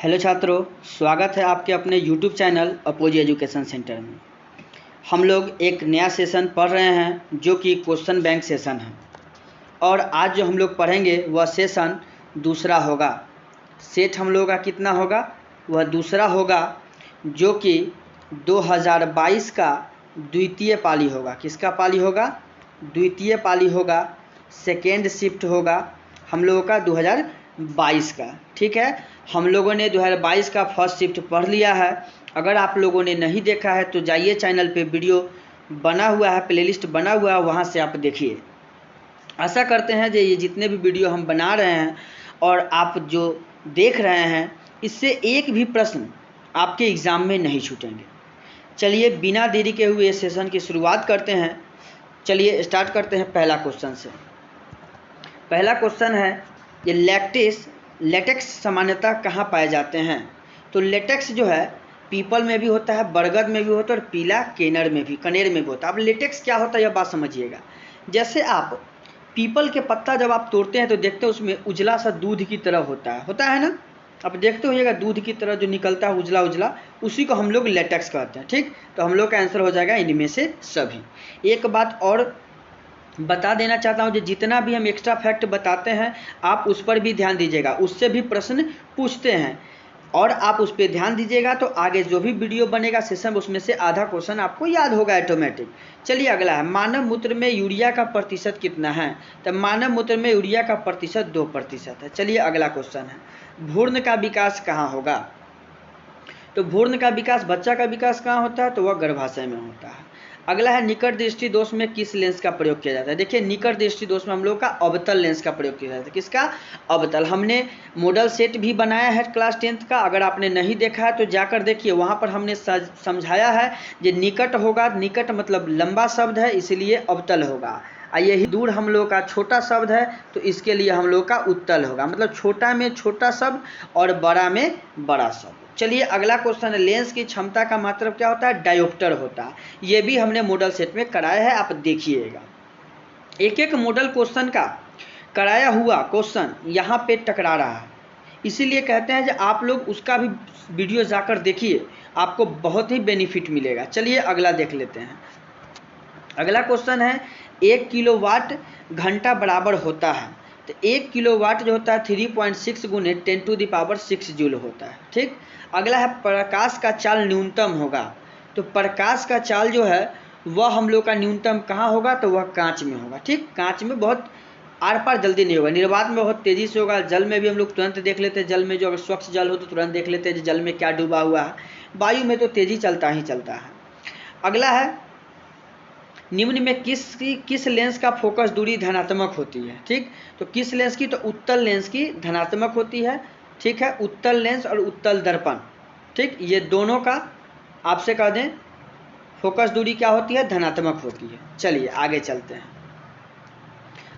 Hello छात्रों, स्वागत है आपके अपने YouTube channel apogee education centre में। हम लोग एक नया सेशन पढ़ रहे हैं जो कि क्वेश्चन बैंक सेशन है और आज जो हम लोग पढ़ेंगे वह सेशन दूसरा होगा। सेट हम लोगों का कितना होगा? वह दूसरा होगा जो कि 2022 का द्वितीय पाली होगा। किसका पाली होगा? द्वितीय पाली होगा, सेकेंड शिफ्ट होगा हम लोगों का 2022 का। ठीक है, हम लोगों ने 2022 का फर्स्ट शिफ्ट पढ़ लिया है। अगर आप लोगों ने नहीं देखा है तो जाइए, चैनल पे वीडियो बना हुआ है, प्लेलिस्ट बना हुआ है, वहाँ से आप देखिए। आशा करते हैं कि ये जितने भी वीडियो हम बना रहे हैं और आप जो देख रहे हैं, इससे एक भी प्रश्न आपके एग्ज़ाम में नहीं छूटेंगे। चलिए बिना देरी के हुए सेशन की शुरुआत करते हैं। चलिए स्टार्ट करते हैं पहला क्वेश्चन से। पहला क्वेश्चन है, ये लेटेक्स सामान्यतः कहाँ पाए जाते हैं? तो लेटेक्स जो है पीपल में भी होता है, बरगद में भी होता है और पीला कनेर में भी होता है। अब लेटेक्स क्या होता है यह बात समझिएगा। जैसे आप पीपल के पत्ता जब आप तोड़ते हैं तो देखते हैं उसमें उजला सा दूध की तरह होता है ना। आप देखते होइएगा दूध की तरह जो निकलता है उजला उजला, उसी को हम लोग लेटेक्स कहते हैं। ठीक, तो हम लोग का आंसर हो जाएगा इनमें से सभी। एक बात और बता देना चाहता हूँ, जो जितना भी हम एक्स्ट्रा फैक्ट बताते हैं आप उस पर भी ध्यान दीजिएगा, उससे भी प्रश्न पूछते हैं और आप उस पर ध्यान दीजिएगा तो आगे जो भी वीडियो बनेगा सेशन उसमें से आधा क्वेश्चन आपको याद होगा ऑटोमेटिक। चलिए अगला है, मानव मूत्र में यूरिया का प्रतिशत कितना है? तो मानव मूत्र में यूरिया का प्रतिशत 2% है। चलिए अगला क्वेश्चन है, भ्रूण का विकास कहाँ होगा? तो भ्रूण का विकास, बच्चा का विकास कहाँ होता है? तो वह गर्भाशय में होता है। अगला है, निकट दृष्टि दोष में किस लेंस का प्रयोग किया जाता है? देखिए निकट दृष्टि दोष में हम लोग का अवतल लेंस का प्रयोग किया जाता है। किसका? अवतल। हमने मॉडल सेट भी बनाया है क्लास 10th का, अगर आपने नहीं देखा है तो जाकर देखिए, वहाँ पर हमने समझाया है कि निकट होगा, निकट मतलब लंबा शब्द है इसलिए अवतल होगा। यही दूर हम लोग का छोटा शब्द है तो इसके लिए हम लोग का उत्तल होगा, मतलब छोटा में छोटा शब्द और बड़ा में बड़ा शब्द। चलिए अगला क्वेश्चन है, लेंस की क्षमता का मात्रक क्या होता है? डायोप्टर होता है। ये भी हमने मॉडल सेट में कराया है, आप देखिएगा। एक एक मॉडल क्वेश्चन का कराया हुआ क्वेश्चन यहाँ पे टकरा रहा है, इसीलिए कहते हैं कि आप लोग उसका भी वीडियो जाकर देखिए, आपको बहुत ही बेनिफिट मिलेगा। चलिए अगला देख लेते हैं। अगला क्वेश्चन है, 1 किलोवाट घंटा बराबर होता है। तो 1 किलोवाट जो होता है 3.6 गुने 10⁶ जूल होता है। ठीक, अगला है, प्रकाश का चाल न्यूनतम होगा। तो प्रकाश का चाल जो है वह हम लोग का न्यूनतम कहाँ होगा? तो वह कांच में होगा। ठीक, कांच में बहुत आर पार जल्दी नहीं होगा, निर्वात में बहुत तेज़ी से होगा, जल में भी हम लोग तुरंत देख लेते हैं, जल में जो अगर स्वच्छ जल हो तो तुरंत देख लेते हैं जल में क्या डूबा हुआ है, वायु में तो तेज़ी चलता ही चलता है। अगला है, निम्न में किस लेंस का फोकस दूरी धनात्मक होती है? ठीक, तो किस लेंस की? तो उत्तल लेंस की धनात्मक होती है। ठीक है, उत्तल लेंस और उत्तल दर्पण, ठीक, ये दोनों का आपसे कह दें फोकस दूरी क्या होती है? धनात्मक होती है। चलिए आगे चलते हैं।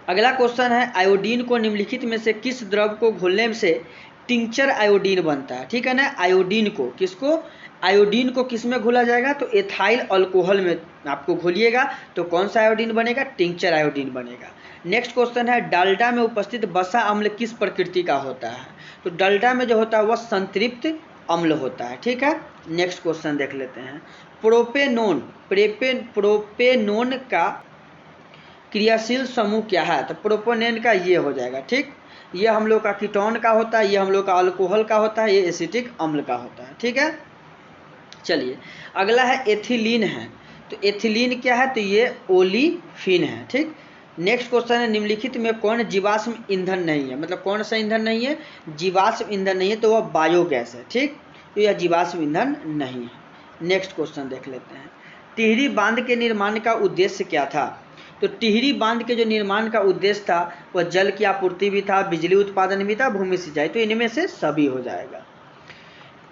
अगला क्वेश्चन है, आयोडीन को निम्नलिखित में से किस द्रव को घोलने से टिंचर आयोडीन बनता है? ठीक है ना, आयोडीन को किसको? आयोडीन को किस में घोला जाएगा? तो एथाइल अल्कोहल में आपको घोलिएगा तो कौन सा आयोडीन बनेगा? टिंचर आयोडीन बनेगा। नेक्स्ट क्वेश्चन है, डाल्डा में उपस्थित वसा अम्ल किस प्रकृति का होता है? तो डाल्डा में जो होता है वह संतृप्त अम्ल होता है। ठीक है, नेक्स्ट क्वेश्चन देख लेते हैं। प्रोपेनोन का क्रियाशील समूह क्या है? तो प्रोपोनेन का ये हो जाएगा। ठीक, ये हम लोग का कीटोन का होता है, ये हम लोग का अल्कोहल का होता है, ये एसिटिक अम्ल का होता है। ठीक है, चलिए अगला है, एथिलीन है। तो एथिलीन क्या है? तो ये ओलिफिन है। ठीक, नेक्स्ट क्वेश्चन है, निम्नलिखित में कौन जीवाश्म ईंधन नहीं है? मतलब कौन सा ईंधन नहीं है? जीवाश्म ईंधन नहीं है, तो वह बायोगैस है। ठीक, तो यह जीवाश्म ईंधन नहीं है। नेक्स्ट क्वेश्चन देख लेते हैं, टिहरी बांध के निर्माण का उद्देश्य क्या था? तो टिहरी बांध के जो निर्माण का उद्देश्य था वह जल की आपूर्ति भी था, बिजली उत्पादन भी था, भूमि सिंचाई, तो इनमें से सभी हो जाएगा।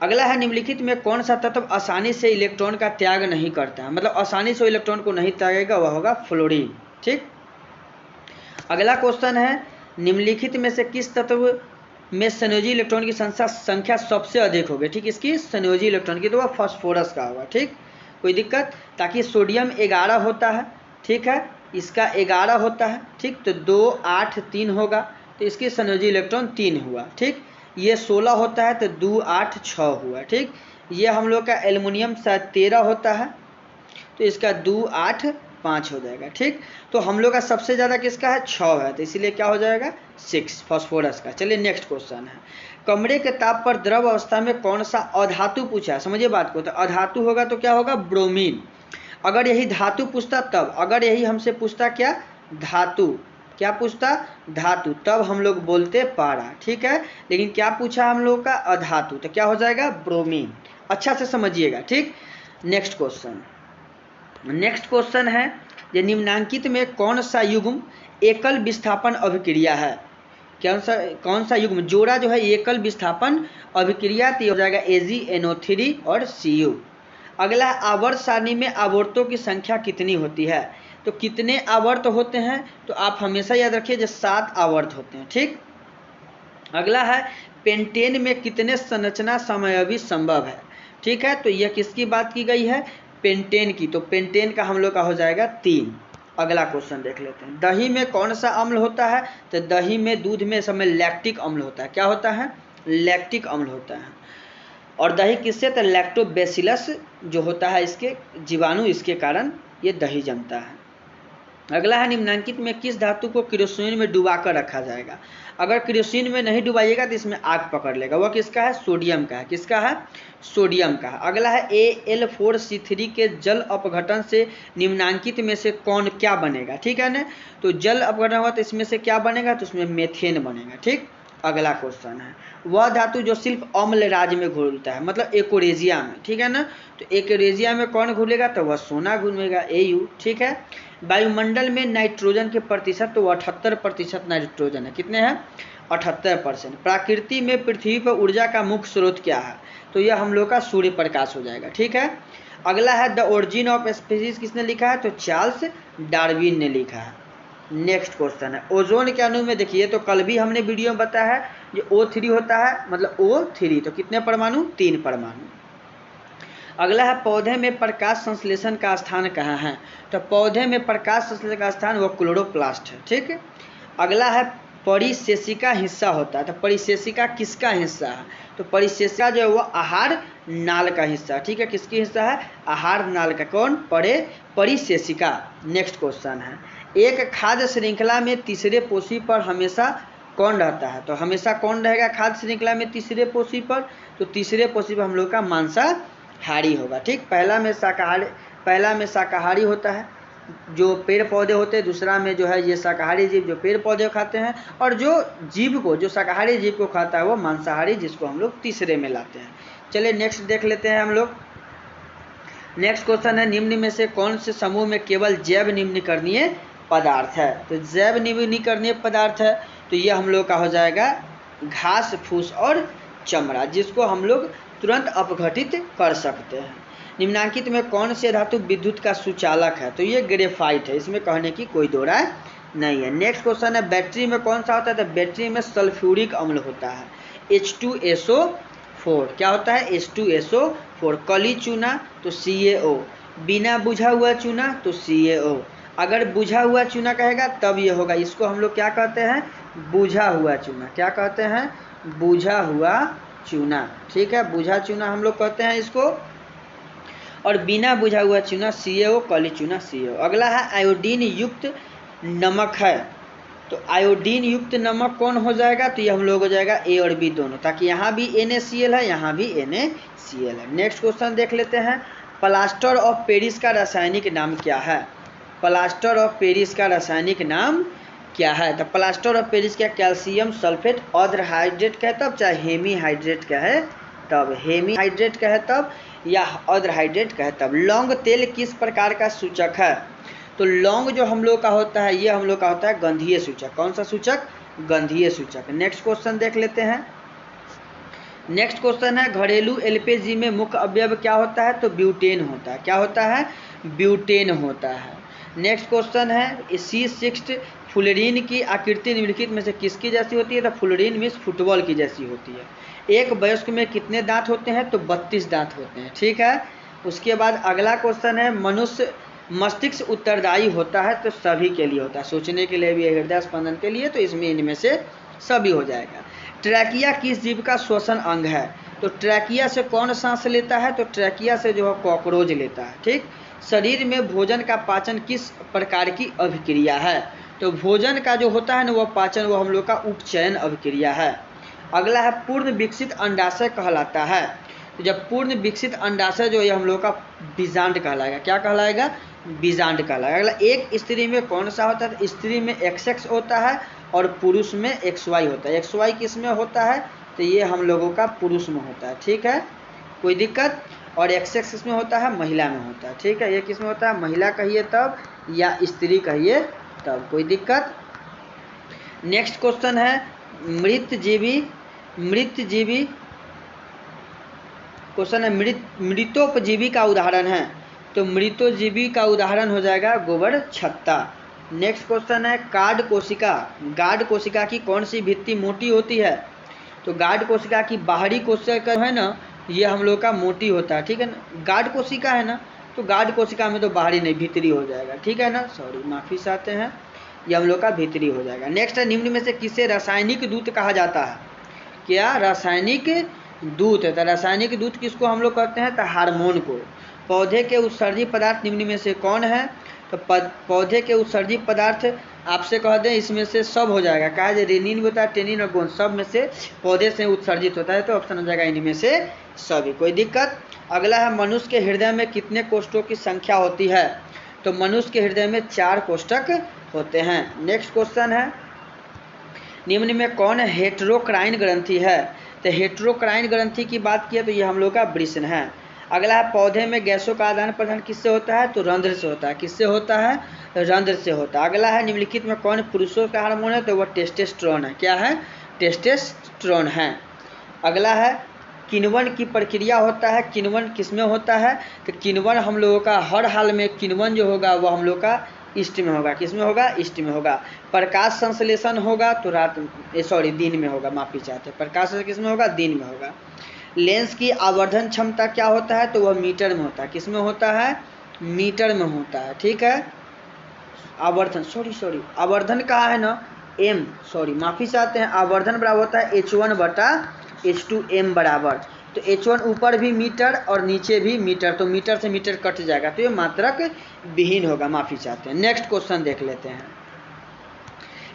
अगला है, निम्नलिखित में कौन सा तत्व आसानी से इलेक्ट्रॉन का त्याग नहीं करता है? मतलब आसानी से इलेक्ट्रॉन को नहीं त्यागेगा, वह होगा फ्लोरीन। ठीक, अगला क्वेश्चन है, निम्नलिखित में से किस तत्व में संयोजी इलेक्ट्रॉन की संख्या सबसे अधिक होगी? ठीक, इसकी संयोजी इलेक्ट्रॉन की, तो वह फास्फोरस का होगा। ठीक, कोई दिक्कत? ताकि सोडियम 11 होता है, ठीक है, इसका 11 होता है। ठीक, तो 2 8 3 होगा, तो इसकी संयोजी इलेक्ट्रॉन 3 हुआ। ठीक, ये 16 होता है तो 2 8 6 हुआ, ठीक। ये हम लोग का एल्युमिनियम शायद 13 होता है तो इसका 2 8 5 हो जाएगा, ठीक। तो हम लोग का सबसे ज़्यादा किसका है, 6 है, तो इसीलिए क्या हो जाएगा 6 फास्फोरस का। चलिए नेक्स्ट क्वेश्चन है, कमरे के ताप पर द्रव अवस्था में कौन सा अधातु पूछा है, समझिए बात को। तो अधातु होगा तो क्या होगा, ब्रोमीन। अगर यही धातु पूछता तब, अगर यही हमसे पूछता क्या धातु, क्या पूछता धातु, तब हम लोग बोलते पारा, ठीक है। लेकिन क्या पूछा हम लोग का अधातु, तो क्या हो जाएगा ब्रोमीन। अच्छा से समझिएगा, ठीक। नेक्स्ट क्वेश्चन है, ये निम्नांकित में कौन सा युग्म एकल विस्थापन अभिक्रिया है, कौन सा युग्म जोड़ा जो है एकल विस्थापन अभिक्रिया, तो हो जाएगा AgNO3 और Cu। अगला आवर्त सारणी में आवर्तों की संख्या कितनी होती है, तो कितने आवर्त होते हैं, तो आप हमेशा याद रखिए जो 7 आवर्त होते हैं, ठीक। अगला है पेंटेन में कितने संरचना समयावधि संभव है, ठीक है। तो यह किसकी बात की गई है, पेंटेन की, तो पेंटेन का हम लोग का हो जाएगा 3। अगला क्वेश्चन देख लेते हैं, दही में कौन सा अम्ल होता है, तो दही में दूध में समय लैक्टिक अम्ल होता है, क्या होता है लैक्टिक अम्ल होता है। और दही किससे, तो लैक्टोबैसिलस जो होता है इसके जीवाणु, इसके कारण ये दही जमता है। अगला है निम्नांकित में किस धातु को केरोसिन में डुबाकर रखा जाएगा, अगर केरोसिन में नहीं डुबाइएगा तो इसमें आग पकड़ लेगा, वह किसका है सोडियम का है, किसका है सोडियम का है। अगला है Al4C3 के जल अपघटन से निम्नांकित में से कौन क्या बनेगा, ठीक है ना। तो जल अपघटन हुआ तो इसमें से क्या बनेगा, तो उसमें मेथेन बनेगा, ठीक। अगला क्वेश्चन है, वह धातु जो सिर्फ अम्ल राज में घुलता है, मतलब एकोरेजिया में, ठीक है ना। तो एकोरेजिया में कौन घुलेगा, तो वह सोना घुलेगा Au, ठीक है। वायुमंडल में नाइट्रोजन के प्रतिशत तो 78% नाइट्रोजन है, कितने हैं 78%। प्रकृति में पृथ्वी पर ऊर्जा का मुख्य स्रोत क्या है, तो यह हम लोग का सूर्य प्रकाश हो जाएगा, ठीक है। अगला है द ओरिजिन ऑफ स्पीसीज किसने लिखा है, तो चार्ल्स डार्विन ने लिखा है। नेक्स्ट क्वेश्चन है, ओजोन के अणु में देखिए, तो कल भी हमने वीडियो में बताया है जो O3 होता है, मतलब O3 तो कितने परमाणु 3 परमाणु। अगला है पौधे में प्रकाश संश्लेषण का स्थान कहाँ है, तो पौधे में प्रकाश संश्लेषण का स्थान वो क्लोरोप्लास्ट है, ठीक। अगला है परिशेषिका हिस्सा होता है, तो परिशेषिका किसका हिस्सा है, तो परिशेषिका जो है वो आहार नाल का हिस्सा, ठीक है। किसकी हिस्सा है, आहार नाल का, कौन परिशेषिका। नेक्स्ट क्वेश्चन है, एक खाद्य श्रृंखला में तीसरे पोषी पर हमेशा कौन रहता है, तो हमेशा कौन रहेगा खाद्य श्रृंखला में तीसरे पोषी पर, तो तीसरे पोषी पर हम लोग का मांसाहारी होगा, ठीक। पहला में शाकाहारी होता है जो पेड़ पौधे होते हैं, दूसरा में जो है ये शाकाहारी जीव जो पेड़ पौधे खाते हैं, और जो जीव को जो शाकाहारी जीव को खाता है वो मांसाहारी, जिसको हम लोग तीसरे में लाते हैं। चलिए नेक्स्ट देख लेते हैं हम लोग। नेक्स्ट क्वेश्चन है, निम्न में से कौन से समूह में केवल जैव निम्नीकरणीय पदार्थ है, तो जैव निम्नीकरणीय पदार्थ है तो ये हम लोग का हो जाएगा घास फूस और चमड़ा, जिसको हम लोग तुरंत अपघटित कर सकते हैं। निम्नांकित में कौन से धातु विद्युत का सुचालक है, तो ये ग्रेफाइट है, इसमें कहने की कोई दो राय नहीं है। नेक्स्ट क्वेश्चन है, बैटरी में कौन सा होता है, तो बैटरी में सल्फ्यूरिक अम्ल होता है H2SO4, क्या होता है H2SO4। कली चूना तो CaO, बिना बुझा हुआ चूना तो CaO, अगर बुझा हुआ चूना कहेगा तब ये होगा, इसको हम लोग क्या कहते हैं बुझा हुआ चूना, क्या कहते हैं बुझा हुआ चूना, ठीक है, बुझा चूना हम लोग कहते हैं इसको। और बिना बुझा हुआ चूना CaO, कली चूना CaO। अगला है आयोडीन युक्त नमक है, तो आयोडीन युक्त नमक कौन हो जाएगा, तो ये हम लोग हो जाएगा A और B दोनों, ताकि यहाँ भी NaCl है यहाँ भी NaCl है। नेक्स्ट क्वेश्चन देख लेते हैं, प्लास्टर ऑफ पेरिस का रासायनिक नाम क्या है, प्लास्टर ऑफ पेरिस का रासायनिक नाम क्या है, तो प्लास्टर ऑफ पेरिस क्या कैल्शियम सल्फेट ऑद्र हाइड्रेट का है तब, चाहे हेमी हाइड्रेट का है तब, हेमी हाइड्रेट का है तब या ऑद्र हाइड्रेट का है तब। लौंग तेल किस प्रकार का सूचक है, तो लौंग जो हम लोग का होता है ये हम लोग का होता है गंधीय सूचक, कौन सा सूचक गंधीय सूचक। नेक्स्ट क्वेश्चन देख लेते हैं। नेक्स्ट क्वेश्चन है, घरेलू LPG में मुख्य अवयव क्या होता है, तो ब्यूटेन होता है, क्या होता है ब्यूटेन होता है। नेक्स्ट क्वेश्चन है, C6 फुलरीन की आकृति निम्नलिखित में से किसकी जैसी होती है, तो फुलरीन मीन्स फुटबॉल की जैसी होती है। एक वयस्क में कितने दांत होते हैं, तो 32 दांत होते हैं, ठीक है। उसके बाद अगला क्वेश्चन है, मनुष्य मस्तिष्क उत्तरदायी होता है, तो सभी के लिए होता है, सोचने के लिए भी हृदय स्पंदन के लिए, तो इसमें इनमें से सभी हो जाएगा। ट्रैकिया किस जीव का श्वसन अंग है? तो ट्रैकिया से कौन सांस लेता है? तो ट्रैकिया से जो है कॉकरोच लेता है। ठीक। शरीर में भोजन का पाचन किस प्रकार की अभिक्रिया है? तो भोजन का जो होता है ना वह पाचन, वो हम लोग का उपचयन अभिक्रिया है। अगला है पूर्ण विकसित अंडाशय कहलाता है। तो जब पूर्ण विकसित अंडाशय जो है हम लोग का बीजांड कहलाएगा। क्या कहलाएगा? बीजांड कहलाएगा। अगला एक स्त्री में कौन सा होता है? तो स्त्री में XX होता है और पुरुष में XY होता है। XY किस में होता है? तो ये हम लोगों का पुरुष में होता है। ठीक है, कोई दिक्कत? और XX किस में होता है? महिला में होता है। ठीक है, ये किस में होता है? महिला कहिए तब या स्त्री कहिए तब, कोई दिक्कत? नेक्स्ट क्वेश्चन है मृतजीवी क्वेश्चन है मृतोपजीवी का उदाहरण है। तो मृतोजीवी का उदाहरण हो जाएगा गोबर छत्ता। नेक्स्ट क्वेश्चन है गार्ड कोशिका की कौन सी भित्ति मोटी होती है? तो गार्ड कोशिका की बाहरी कोशिका है ना, ये हम लोग का मोटी होता है। ठीक है ना, गार्ड कोशिका है ना, तो गार्ड कोशिका में तो बाहरी नहीं भीतरी हो जाएगा। ठीक है ना, सॉरी माफ़ी चाहते हैं, ये हम लोग का भीतरी हो जाएगा। नेक्स्ट है निम्न में से किसे रासायनिक दूत कहा जाता है? क्या? रासायनिक दूत है। तो रासायनिक दूत किसको हम लोग कहते हैं? तो हार्मोन को। पौधे के उत्सर्जी पदार्थ निम्न में से कौन है? तो पौधे के उत्सर्जी पदार्थ आपसे कह दें इसमें से सब हो जाएगा। कहा जाए रेनिन भी होता है, टेनिन और गोंद, सब में से पौधे से उत्सर्जित होता है, तो ऑप्शन हो जाएगा इनमें से सभी। कोई दिक्कत? अगला है मनुष्य के हृदय में कितने कोष्ठों की संख्या होती है? तो मनुष्य के हृदय में 4 कोष्ठक होते हैं। नेक्स्ट क्वेश्चन है निम्न में कौन हेटेरोक्राइन ग्रंथि है? तो हेटेरोक्राइन ग्रंथि की बात किया तो ये हम लोग का वृषण है। अगला है पौधे में गैसों का आदान प्रदान किससे होता है? तो रंध्र से होता है। किससे होता है? रंध्र से होता है। अगला है निम्नलिखित में कौन पुरुषों का हार्मोन है? तो वह टेस्टोस्टेरोन है। क्या है? टेस्टोस्टेरोन है। अगला है किण्वन की प्रक्रिया होता है। किण्वन किस में होता है? तो किण्वन हम लोगों का हर हाल में किण्वन जो होगा वह हम लोग का ईस्ट में होगा। किस में होगा? ईस्ट में होगा। प्रकाश संश्लेषण होगा तो दिन में होगा, माफी चाहते हैं। प्रकाश किस में होगा? दिन में होगा। लेंस की आवर्धन क्षमता क्या होता है? तो वह मीटर में होता है। किस में होता है? मीटर में होता है। ठीक है, आवर्धन आवर्धन कहा है ना m, माफी चाहते हैं, आवर्धन बराबर होता है H1/H2m बराबर। तो H1 ऊपर भी मीटर और नीचे भी मीटर, तो मीटर से मीटर कट जाएगा, तो ये मात्रक विहीन होगा, माफी चाहते हैं। नेक्स्ट क्वेश्चन देख लेते हैं।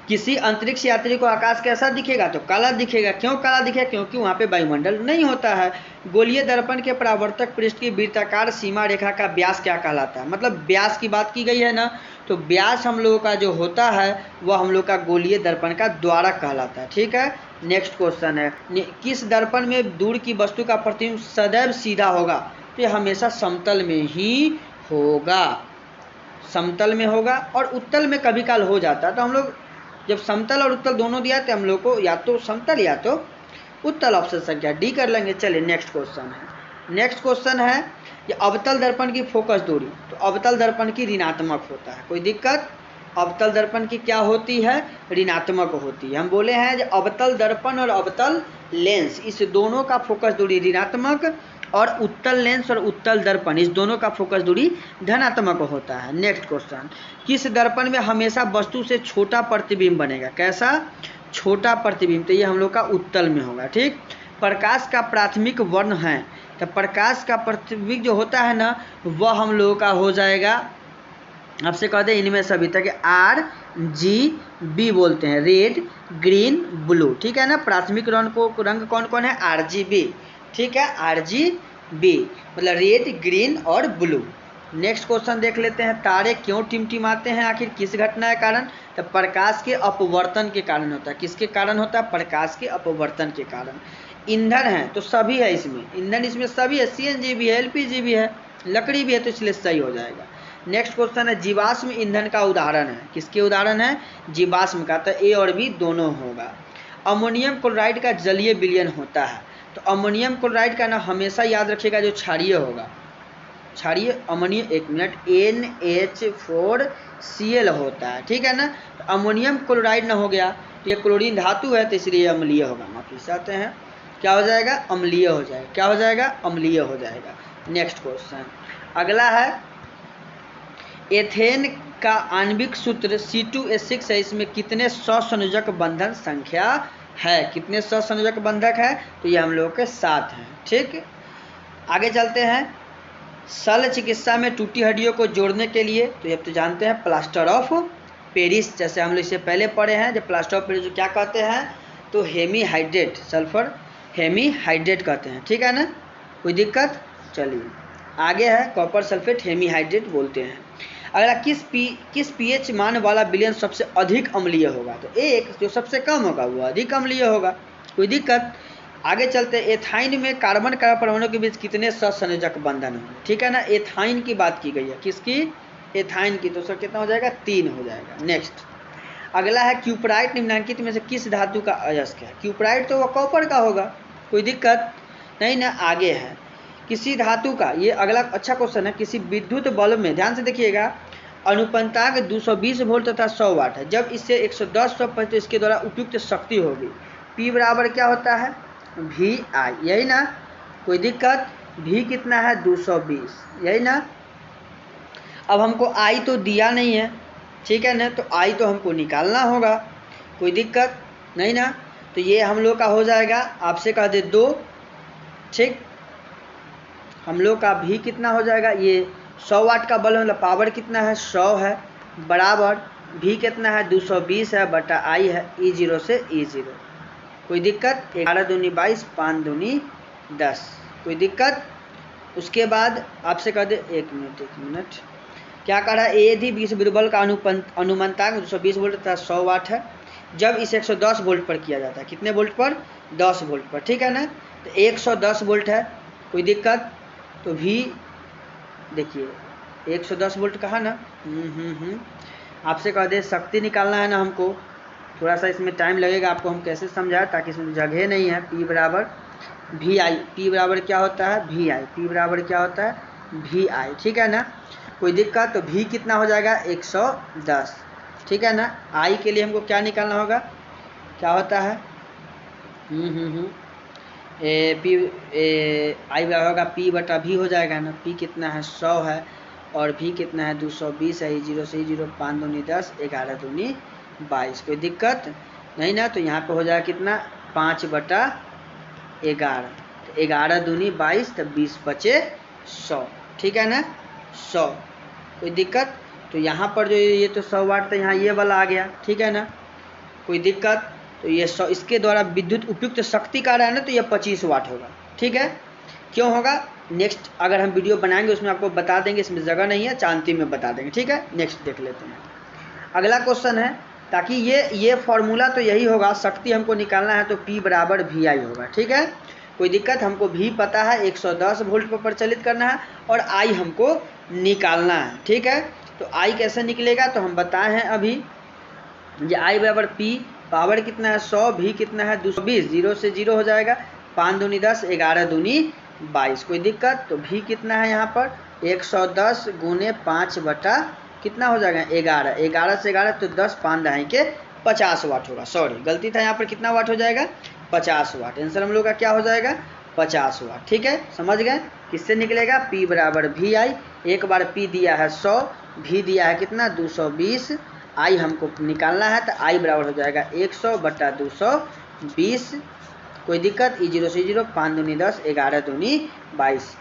किसी अंतरिक्ष यात्री को आकाश कैसा दिखेगा? तो काला दिखेगा। क्यों काला दिखेगा? क्योंकि वहाँ पे वायुमंडल नहीं होता है। गोलीय दर्पण के परावर्तक पृष्ठ की वृत्ताकार सीमा रेखा का व्यास क्या कहलाता है? मतलब व्यास की बात की गई है ना, तो व्यास हम लोगों का जो होता है वह हम लोग का गोलीय दर्पण का द्वारक कहलाता है। ठीक है, नेक्स्ट क्वेश्चन है किस दर्पण में दूर की वस्तु का प्रतिबिंब सदैव सीधा होगा? तो ये हमेशा समतल में ही होगा, समतल में होगा। और उत्तल में कभी काल हो जाता है, तो हम लोग जब समतल और उत्तल दोनों दिया तो हम लोग को या तो समतल या तो उत्तल ऑप्शन संख्या डी कर लेंगे। चलिए नेक्स्ट क्वेश्चन है। नेक्स्ट क्वेश्चन है ये अवतल दर्पण की फोकस दूरी। तो अवतल दर्पण की ऋणात्मक होता है। कोई दिक्कत? अवतल दर्पण की क्या होती है? ऋणात्मक होती है। हम बोले हैं जो अवतल दर्पण और अवतल लेंस इस दोनों का फोकस दूरी ऋणात्मक, और उत्तल लेंस और उत्तल दर्पण इस दोनों का फोकस दूरी धनात्मक होता है। नेक्स्ट क्वेश्चन किस दर्पण में हमेशा वस्तु से छोटा प्रतिबिंब बनेगा? कैसा? छोटा प्रतिबिंब। तो ये हम लोग का उत्तल में होगा। ठीक। प्रकाश का प्राथमिक वर्ण है, तो प्रकाश का प्रतिबिंब जो होता है ना वह हम लोगों का हो जाएगा, आपसे कहते हैं इनमें सभी तक RGB बोलते हैं, रेड ग्रीन ब्लू। ठीक है ना, प्राथमिक रंग कौन कौन है? RGB। ठीक है, RGB मतलब रेड ग्रीन और ब्लू। नेक्स्ट क्वेश्चन देख लेते हैं। तारे क्यों टिमटिमाते हैं आखिर किस घटना के कारण? तो प्रकाश के अपवर्तन के कारण होता है। किसके कारण होता है? प्रकाश के अपवर्तन के कारण। ईंधन है तो सभी है इसमें, ईंधन इसमें सभी है, CNG भी है, LPG भी है, लकड़ी भी है, तो इसलिए सही हो जाएगा। नेक्स्ट क्वेश्चन है जीवाश्म ईंधन का उदाहरण है। किसके उदाहरण है? जीवाश्म का। तो A और B दोनों होगा। अमोनियम क्लोराइड का जलीय विलयन होता है। तो अमोनियम क्लोराइड का ना हमेशा याद रखिएगा जो क्षारीय होगा, क्षारीय अमोनियम, एक मिनट, NH4Cl होता है। ठीक है ना, तो अमोनियम क्लोराइड ना हो गया तो ये क्लोरीन धातु है, तो इसलिए अम्लीय होगा। माफी चाहते हैं, क्या हो जाएगा? अम्लीय हो जाएगा। क्या हो जाएगा? अम्लीय हो जाएगा। नेक्स्ट क्वेश्चन अगला है एथेन का आणविक सूत्र C2H6 है। इसमें कितने सहसंयोजक बंधन संख्या है। कितने सहसंयोजक बंधक है? तो ये हम लोगों के 7 हैं। ठीक, आगे चलते हैं। शल्य चिकित्सा में टूटी हड्डियों को जोड़ने के लिए, तो ये तो जानते हैं प्लास्टर ऑफ पेरिस, जैसे हम लोग इससे पहले पढ़े हैं। जब प्लास्टर ऑफ पेरिस जो क्या कहते हैं, तो हेमीहाइड्रेट, सल्फर हेमीहाइड्रेट कहते हैं। ठीक है ना, कोई दिक्कत? चलिए आगे है कॉपर सल्फेट हेमीहाइड्रेट बोलते हैं। अगला किस पीएच मान वाला विलयन सबसे अधिक अम्लीय होगा? तो एक जो सबसे कम होगा वो अधिक अम्लीय होगा। कोई दिक्कत? आगे चलते, एथाइन में कार्बन का परमाणु के बीच कितने सहसंयोजक बंधन होंगे? ठीक है ना, एथाइन की बात की गई है। किसकी? एथाइन की। तो सर कितना हो जाएगा? 3 हो जाएगा। नेक्स्ट अगला है क्यूपराइट निम्नलिखित में से किस धातु का अयस्क है? क्यूपराइट तो वह कॉपर का होगा। कोई दिक्कत नहीं ना। आगे है किसी धातु का, ये अगला अच्छा क्वेश्चन है, किसी विद्युत बल्ब में, ध्यान से देखिएगा, अनुपातांक 220 वोल्ट तथा 100 वाट है। जब इससे 110 पर तो इसके द्वारा उपयुक्त शक्ति होगी। P बराबर क्या होता है? VI, यही ना। कोई दिक्कत? V कितना है? 220, यही ना। अब हमको I तो दिया नहीं है, ठीक है ना, तो I तो हमको निकालना होगा। कोई दिक्कत नहीं ना। तो ये हम लोग का हो जाएगा, आपसे कह दे 2। ठीक, हम लोग का V कितना हो जाएगा? ये 100 वाट का बल्ब, मतलब पावर कितना है? 100 है, बराबर V कितना है? 220 है, बटा I है E0 से E0। कोई दिक्कत? 11 दूनी 22, 5 दूनी 10। कोई दिक्कत? उसके बाद आपसे कह दे, एक मिनट, क्या कह रहा है? यदि 20 विद्युत का अनुमानतांक 220 वोल्ट तथा 100 वाट है, जब इसे 110 वोल्ट पर किया जाता है। कितने वोल्ट पर? 10 वोल्ट पर। ठीक है ना, तो 110 वोल्ट है। कोई दिक्कत? तो V देखिए 110 वोल्ट कहा ना। आपसे कह दे शक्ति निकालना है ना हमको, थोड़ा सा इसमें टाइम लगेगा, आपको हम कैसे समझाएं ताकि इसमें जगह नहीं है। P बराबर VI, P बराबर क्या होता है? VI, P बराबर क्या होता है? VI। ठीक है ना, कोई दिक्कत? तो V कितना हो जाएगा? 110। ठीक है ना, I के लिए हमको क्या निकालना होगा? क्या होता है? I बराबर होगा P बटा V हो जाएगा ना। P कितना है? 100 है, और V कितना है? 220 है। E0 से E0, 5 दूनी 10, 11 दूनी 22। कोई दिक्कत नहीं ना। तो यहाँ पे हो जाएगा कितना? 5 बटा 11, तो 11 दूनी 22, तो 20 बचे 100। ठीक है ना, 100। कोई दिक्कत? तो यहाँ पर जो ये तो 100 वाट, तो यहाँ ये वाला आ गया। ठीक है ना, कोई दिक्कत? तो ये 100, इसके द्वारा विद्युत उपयुक्त शक्ति का रहा है ना, तो ये 25 वाट होगा। ठीक है, क्यों होगा? नेक्स्ट अगर हम वीडियो बनाएंगे उसमें आपको बता देंगे, इसमें जगह नहीं है, चांती में बता देंगे। ठीक है, नेक्स्ट देख लेते हैं। अगला क्वेश्चन है, ताकि ये फॉर्मूला तो यही होगा, शक्ति हमको निकालना है तो P बराबर VI होगा। ठीक है, कोई दिक्कत? हमको V पता है 110 वोल्ट पर प्रचलित करना है, और I हमको निकालना है। ठीक है, तो I कैसे निकलेगा? तो हम बताए हैं अभी, ये I बराबर P, पावर कितना है? 100, V कितना है? 220, 0 से 0 हो जाएगा, 5 दूनी 10, 11 दूनी 22। कोई दिक्कत? तो V कितना है यहाँ पर? 110 गुने 5 बटा कितना हो जाएगा? 11, 11 से 11 तो 10, 5 दहाई के 50 वाट होगा। सॉरी गलती था, यहाँ पर कितना वाट हो जाएगा? 50 वाट। आंसर हम लोग का क्या हो जाएगा? 50 वाट। ठीक है, समझ गए? किससे निकलेगा? P बराबर VI। एक बार P दिया है 100, V दिया है कितना? 220, I हमको निकालना है, तो I बराबर हो जाएगा 100 बटा 220। कोई दिक्कत? E0 से 0, 5 दूनी 10, 11 दूनी 22,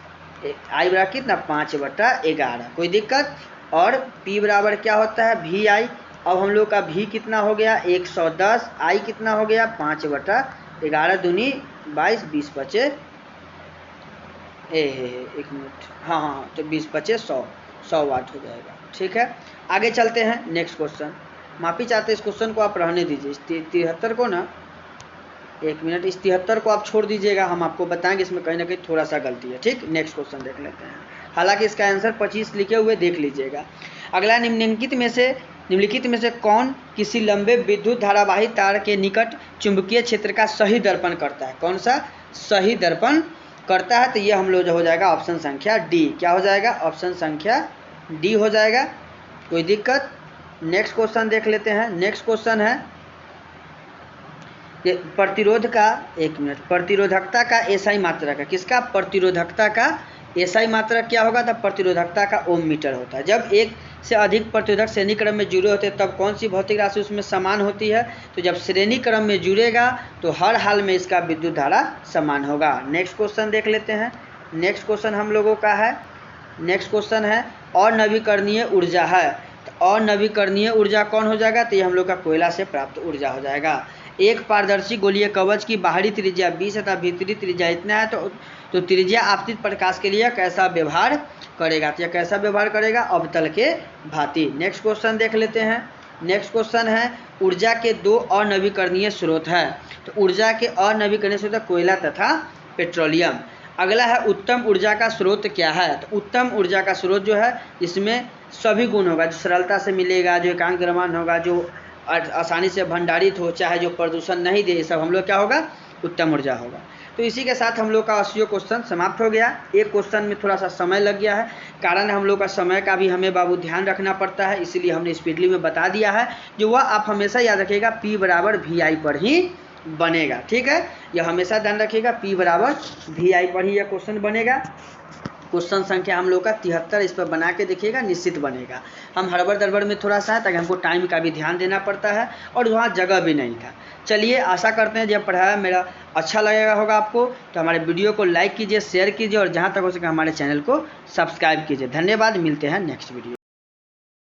I बराबर कितना? 5 बटा 11। कोई दिक्कत? और P बराबर क्या होता है? VI। अब हम लोग का V कितना हो गया? 110, I कितना हो गया? 5 बटा 11 दूनी 22, 20 बचे, एक मिनट, हाँ, तो 20 बचे 100 वाट हो जाएगा। ठीक है, आगे चलते हैं। नेक्स्ट क्वेश्चन, माफी चाहते इस क्वेश्चन को आप रहने दीजिए, 73 को ना, एक मिनट, इस 73 को आप छोड़ दीजिएगा, हम आपको बताएंगे इसमें कहीं ना कहीं थोड़ा सा गलती है। ठीक, नेक्स्ट क्वेश्चन देख लेते हैं। हालांकि इसका आंसर 25 लिखे हुए, देख लीजिएगा। अगला, निम्नलिखित में से कौन किसी लंबे विद्युत धारावाही तार के निकट चुंबकीय क्षेत्र का सही दर्पण करता है? कौन सा सही दर्पण करता है? तो ये हम लोग जो हो जाएगा ऑप्शन संख्या D। क्या हो जाएगा? ऑप्शन संख्या D हो जाएगा। कोई दिक्कत? नेक्स्ट क्वेश्चन देख लेते हैं। नेक्स्ट क्वेश्चन है प्रतिरोध का, एक मिनट, प्रतिरोधकता का एसआई मात्रक है। किसका? प्रतिरोधकता का एसआई मात्रक क्या होगा? तब प्रतिरोधकता का ओम मीटर होता है। जब एक से अधिक प्रतिरोधक श्रेणी क्रम में जुड़े होते हैं तब कौन सी भौतिक राशि उसमें समान होती है? तो जब श्रेणी क्रम में जुड़ेगा तो हर हाल में इसका विद्युत धारा समान होगा। नेक्स्ट क्वेश्चन देख लेते हैं। नेक्स्ट क्वेश्चन हम लोगों का है, नेक्स्ट क्वेश्चन है अनवीकरणीय ऊर्जा है। तो अनवीकरणीय ऊर्जा कौन हो जाएगा? तो ये हम लोग का कोयला से प्राप्त ऊर्जा हो जाएगा। एक पारदर्शी गोलीय कवच की बाहरी त्रिज्या 20 तथा भीतरी त्रिज्या इतना है तो त्रिज्या आपतित प्रकाश के लिए कैसा व्यवहार करेगा? तो यह कैसा व्यवहार करेगा? अवतल के भांति। नेक्स्ट क्वेश्चन देख लेते हैं। नेक्स्ट क्वेश्चन है ऊर्जा के दो अनवीकरणीय स्रोत हैं। तो ऊर्जा के अनवीकरणीय स्रोत कोयला तथा पेट्रोलियम। अगला है उत्तम ऊर्जा का स्रोत क्या है? तो उत्तम ऊर्जा का स्रोत जो है इसमें सभी गुण होगा, जो सरलता से मिलेगा, जो एकांक द्रव्यमान होगा, जो आसानी से भंडारित हो, चाहे जो प्रदूषण नहीं दे, ये सब हम लोग क्या होगा? उत्तम ऊर्जा होगा। तो इसी के साथ हम लोग का 80 क्वेश्चन समाप्त हो गया। एक क्वेश्चन में थोड़ा सा समय लग गया है, कारण हम लोग का समय का भी हमें बाबू ध्यान रखना पड़ता है, इसीलिए हमने स्पीडली में बता दिया है। जो वह आप हमेशा याद रखिएगा P बराबर VI पर ही बनेगा, ठीक है? यह हमेशा ध्यान रखिएगा, P बराबर VI पर ही यह क्वेश्चन बनेगा। क्वेश्चन संख्या हम लोग का 73, इस पर बना के देखिएगा, निश्चित बनेगा। हम हड़बड़ दड़बड़ में थोड़ा सा है ताकि हमको टाइम का भी ध्यान देना पड़ता है और वहाँ जगह भी नहीं था। चलिए, आशा करते हैं जब पढ़ाया मेरा अच्छा लगेगा होगा आपको, तो हमारे वीडियो को लाइक कीजिए, शेयर कीजिए और जहाँ तक हो सके हमारे चैनल को सब्सक्राइब कीजिए। धन्यवाद, मिलते हैं नेक्स्ट वीडियो।